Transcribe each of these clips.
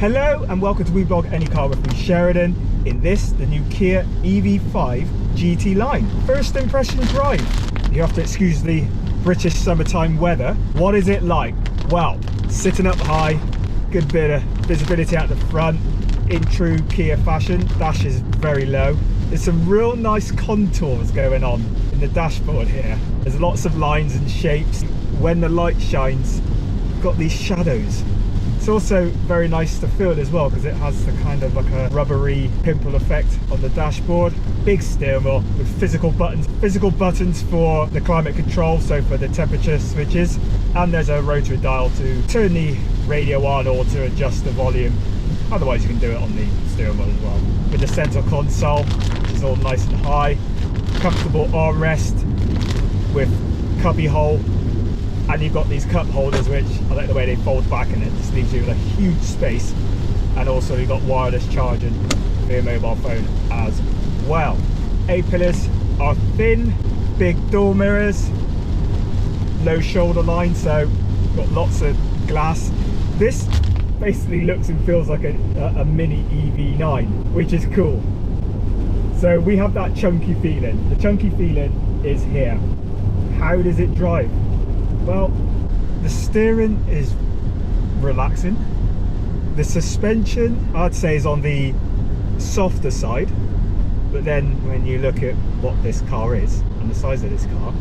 Hello and welcome to We Blog Any Car with me, Sheridan. In this, the new Kia EV5 GT-Line. First impression drive. You have to excuse the British summertime weather. What is it like? Well, sitting up high, good bit of visibility out the front. In true Kia fashion, dash is very low. There's some real nice contours going on in the dashboard here. There's lots of lines and shapes. When the light shines, you've got these shadows. It's also very nice to feel as well because it has the kind of like a rubbery pimple effect on the dashboard. Big steering wheel with physical buttons for the climate control, so for the temperature switches, and there's a rotary dial to turn the radio on or to adjust the volume. Otherwise you can do it on the steering wheel as well. With the center console, which is all nice and high, comfortable armrest with cubby hole. And you've got these cup holders, which I like the way they fold back, and it just leaves you with a huge space. And also you've got wireless charging for your mobile phone as well. A-pillars are thin, big door mirrors, low shoulder line, so you've got lots of glass. This basically looks and feels like a mini EV9, which is cool. So we have that chunky feeling. The chunky feeling is here. How does it drive? Well, the steering is relaxing. The suspension, I'd say, is on the softer side. But then when you look at what this car is and the size of this car,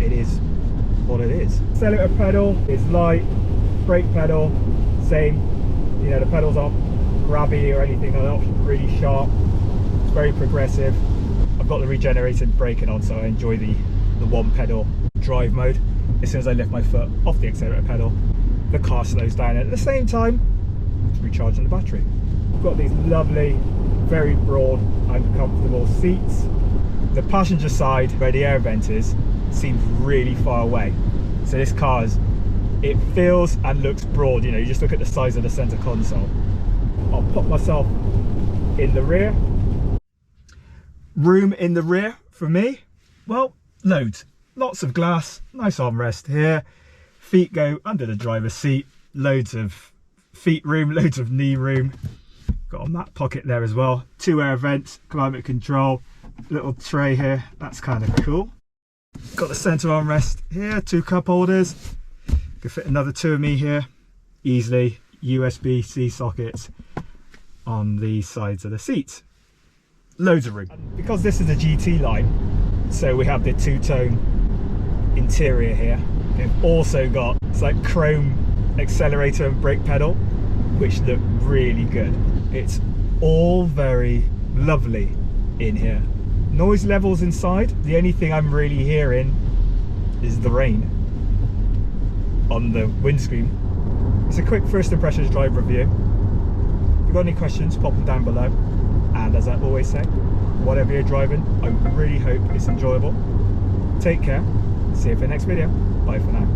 it is what it is. Accelerator pedal is light, brake pedal, same. You know, the pedals aren't grabby or anything, they're not really sharp. It's very progressive. I've got the regenerated braking on, so I enjoy the one pedal drive mode. As soon as I lift my foot off the accelerator pedal, the car slows down. At the same time, it's recharging the battery. We've got these lovely, very broad and comfortable seats. The passenger side, where the air vent is, seems really far away. So this car it feels and looks broad. You know, you just look at the size of the center console. I'll pop myself in the rear. Room in the rear for me? Well, loads. Lots of glass, nice armrest here. Feet go under the driver's seat. Loads of feet room, loads of knee room. Got a mat pocket there as well. 2 air vents, climate control, little tray here. That's kind of cool. Got the center armrest here, 2 cup holders. Could fit another 2 of me here easily. USB-C sockets on the sides of the seats. Loads of room. And because this is a GT line, so we have the 2-tone interior here. We've also got, it's like chrome accelerator and brake pedal, which look really good. It's all very lovely in here. Noise levels inside, the only thing I'm really hearing is the rain on the windscreen. It's a quick first impressions drive review. If you've got any questions, pop them down below. And as I always say, whatever you're driving, I really hope it's enjoyable. Take care. See you for the next video. Bye for now.